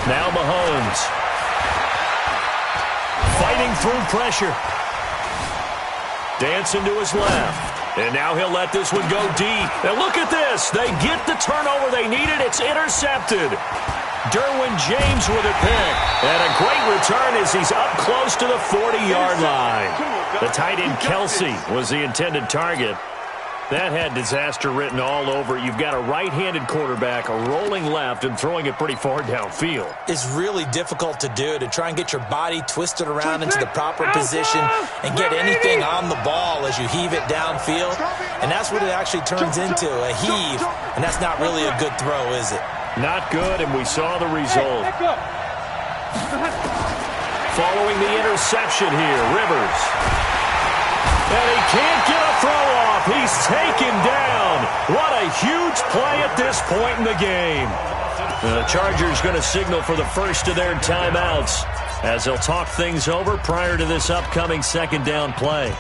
Now Mahomes. Fighting through pressure. Dancing to his left. And now he'll let this one go deep. And look at this. They get the turnover they needed. It's intercepted. Derwin James with a pick. And a great return as he's up close to the 40-yard line. The tight end Kelsey was the intended target. That had disaster written all over it. You've got a right-handed quarterback rolling left and throwing it pretty far downfield. It's really difficult to do, to try and get your body twisted around into the proper position and get anything on the ball as you heave it downfield. And that's what it actually turns into, a heave. And that's not really a good throw, is it? Not good, and we saw the result. Following the interception here, Rivers. And he can't get a throw off. He's taken down. What a huge play at this point in the game. The Chargers going to signal for the first of their timeouts as they'll talk things over prior to this upcoming 2nd down play.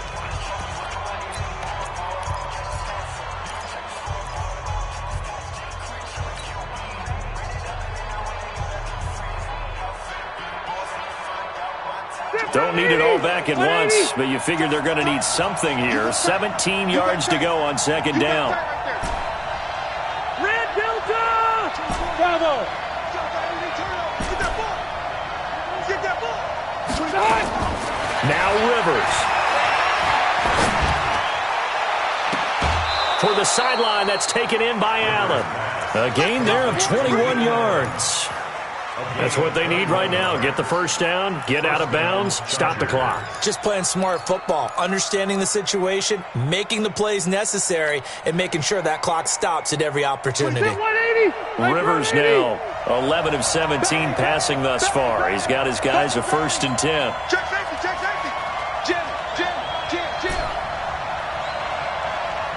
Don't need it all back at once, but you figure they're going to need something here. 17 yards to go on 2nd down. Red Delta! Bravo! Now Rivers. For the sideline, that's taken in by Allen. A gain there of 21 yards. That's what they need right now. Get the 1st down, get out of bounds, stop the clock. Just playing smart football, understanding the situation, making the plays necessary, and making sure that clock stops at every opportunity. Rivers now 11 of 17 passing thus far. He's got his guys a 1st and 10. Check safety. Jim.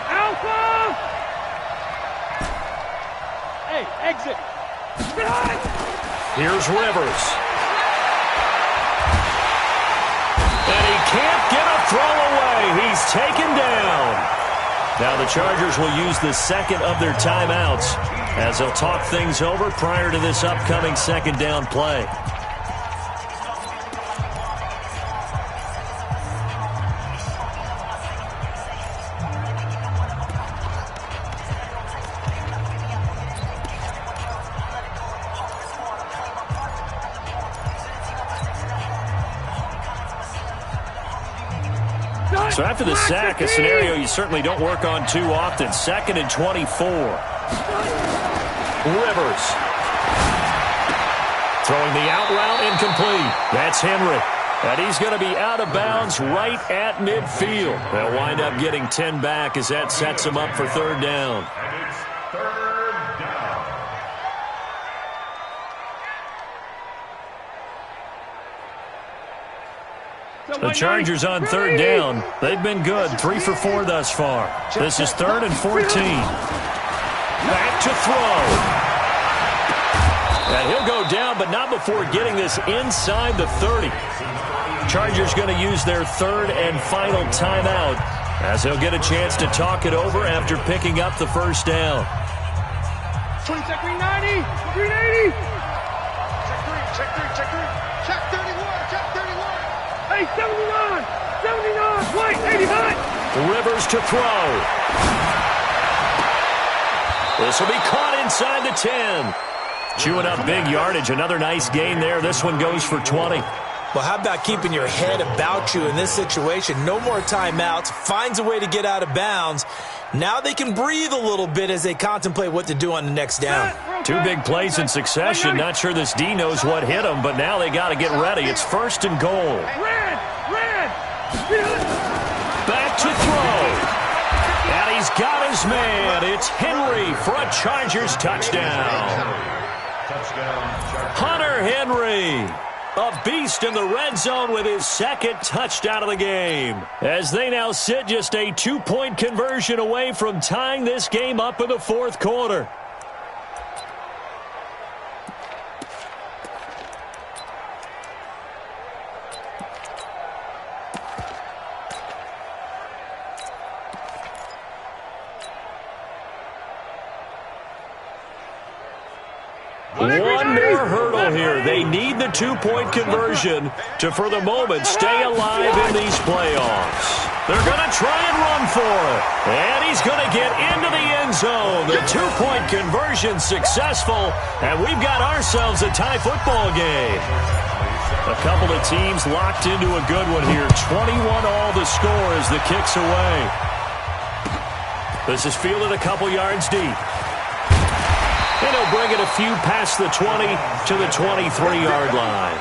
Alpha! Hey, exit. Here's Rivers. And he can't get a throw away. He's taken down. Now the Chargers will use the 2nd of their timeouts as they'll talk things over prior to this upcoming 2nd down play. So after the sack, a scenario you certainly don't work on too often. 2nd and 24. Rivers. Throwing the out route incomplete. That's Henry. And he's going to be out of bounds right at midfield. They'll wind up getting 10 back as that sets them up for 3rd down. And it's 3rd down. The Chargers on 3rd down. They've been good. 3 for 4 thus far. This is 3rd and 14. Back to throw. And he'll go down, but not before getting this inside the 30. Chargers going to use their 3rd and final timeout as they'll get a chance to talk it over after picking up the 1st down. 20 check 390, 380. Check 3. Check 31. Hey, 79, wait, 89. Rivers to throw. This will be caught inside the 10. Chewing up big yardage. Another nice gain there. This one goes for 20. Well, how about keeping your head about you in this situation? No more timeouts. Finds a way to get out of bounds. Now they can breathe a little bit as they contemplate what to do on the next down. Two big plays in succession. Not sure this D knows what hit him, but now they got to get ready. It's 1st and goal. Back to throw. And he's got his man. It's Henry for a Chargers touchdown. Hunter Henry, a beast in the red zone with his 2nd touchdown of the game. As they now sit just a 2-point conversion away from tying this game up in the 4th quarter. One more hurdle here. They need the 2-point conversion to, for the moment, stay alive in these playoffs. They're going to try and run for it. And he's going to get into the end zone. The 2-point conversion successful. And we've got ourselves a tie football game. A couple of teams locked into a good one here. 21 all the score as the kick's away. This is fielded a couple yards deep. And he'll bring it a few past the 20 to the 23-yard line.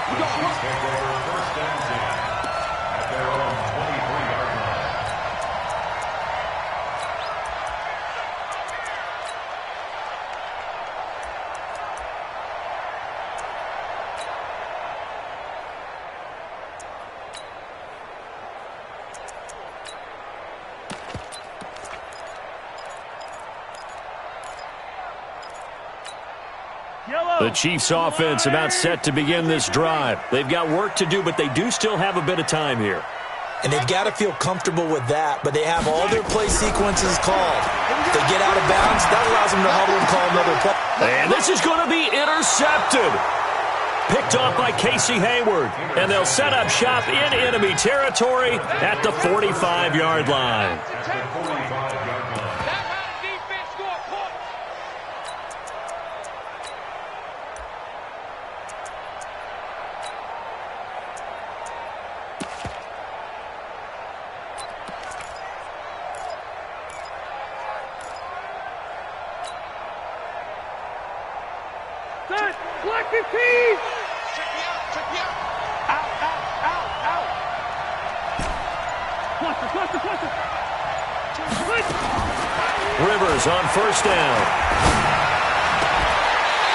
The Chiefs offense about set to begin this drive. They've got work to do, but they do still have a bit of time here. And they've got to feel comfortable with that, but they have all their play sequences called. If they get out of bounds, that allows them to huddle and call another play. And this is going to be intercepted. Picked off by Casey Hayward. And they'll set up shop in enemy territory at the 45-yard line. Rivers on 1st down.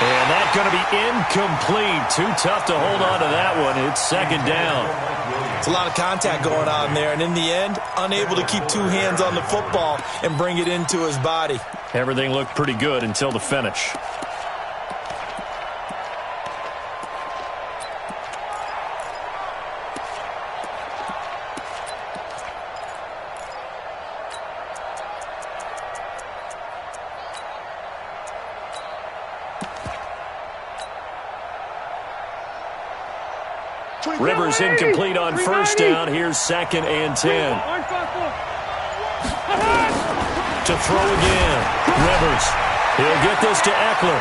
And that's going to be incomplete. Too tough to hold on to that one. It's 2nd down. It's a lot of contact going on there, and in the end, unable to keep 2 hands on the football and bring it into his body. Everything looked pretty good until the finish. Rivers incomplete on 1st down. Here's 2nd and 10. To throw again. Rivers. He'll get this to Eckler.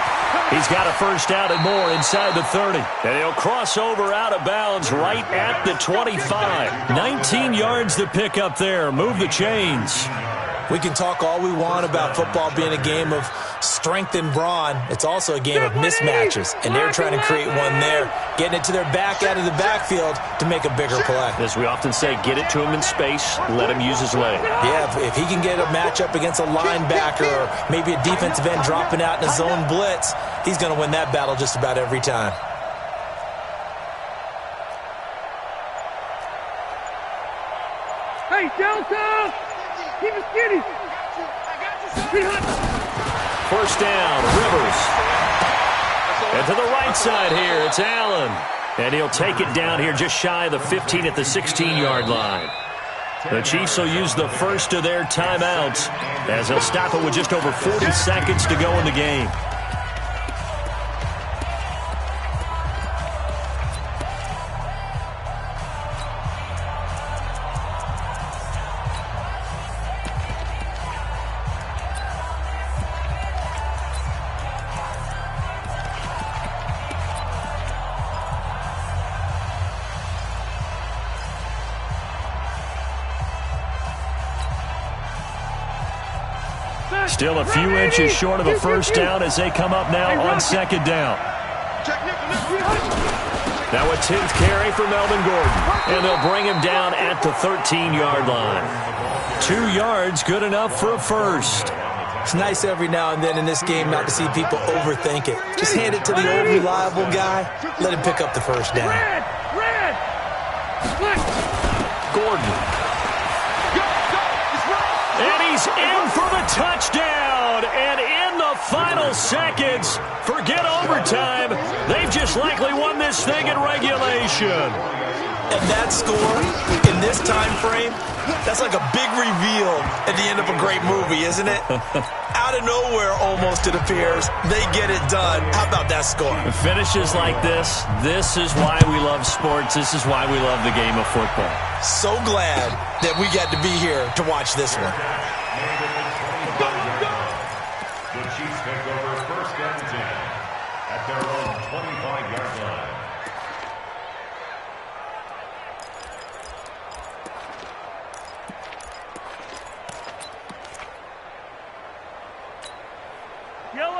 He's got a 1st down and more inside the 30. And he'll cross over out of bounds right at the 25. 19 yards to pick up there. Move the chains. We can talk all we want about football being a game of strength and brawn. It's also a game of mismatches, and they're trying to create one there, getting it to their back out of the backfield to make a bigger play. As we often say, get it to him in space, let him use his leg. Yeah, if he can get a matchup against a linebacker or maybe a defensive end dropping out in a zone blitz, he's going to win that battle just about every time. Hey, downtown! Keep it skinny! 1st down, Rivers. And to the right side here, it's Allen. And he'll take it down here just shy of the 15 at the 16-yard line. The Chiefs will use the first of their timeouts as they'll stop it with just over 40 seconds to go in the game. Still a few inches short of a first down as they come up now on second down. Now a 10th carry for Melvin Gordon, and they'll bring him down at the 13-yard line. 2 yards, good enough for a first. It's nice every now and then in this game not to see people overthink it. Just hand it to the old reliable guy, let him pick up the first down. Gordon. And he's in for the touchdown. And in the final seconds, forget overtime. They've just likely won this thing in regulation. And that score, in this time frame, that's like a big reveal at the end of a great movie, isn't it? Out of nowhere, almost, it appears. They get it done. How about that score? Finishes like this is why we love sports. This is why we love the game of football. So glad that we got to be here to watch this one. The Chiefs take over first and 10 at their own 25-yard line.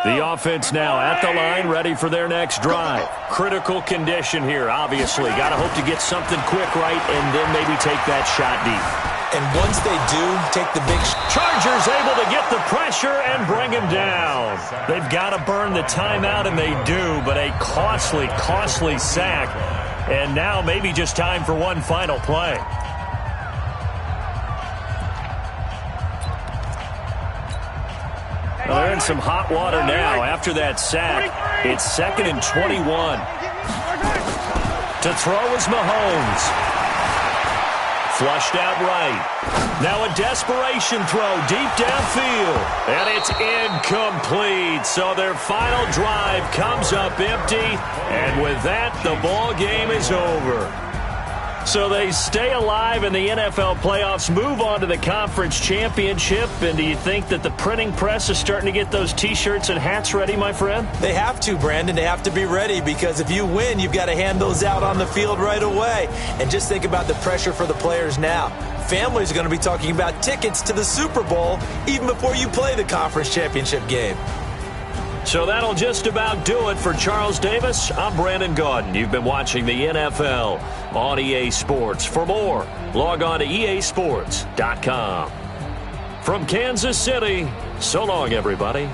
The offense now at the line, ready for their next drive. Critical condition here, obviously. Got to hope to get something quick right and then maybe take that shot deep. And once they do, take the big Chargers able to get the pressure and bring him down. They've got to burn the timeout, and they do, but a costly, costly sack. And now maybe just time for one final play. Well, they're in some hot water now after that sack. It's 2nd and 21. To throw is Mahomes. Flushed out right. Now a desperation throw deep downfield. And it's incomplete. So their final drive comes up empty. And with that, the ball game is over. So they stay alive in the NFL playoffs, move on to the conference championship. And do you think that the printing press is starting to get those T-shirts and hats ready, my friend? They have to, Brandon. They have to be ready because if you win, you've got to hand those out on the field right away. And just think about the pressure for the players now. Families are going to be talking about tickets to the Super Bowl even before you play the conference championship game. So that'll just about do it for Charles Davis. I'm Brandon Gaudin. You've been watching the NFL on EA Sports. For more, log on to easports.com. From Kansas City, so long, everybody.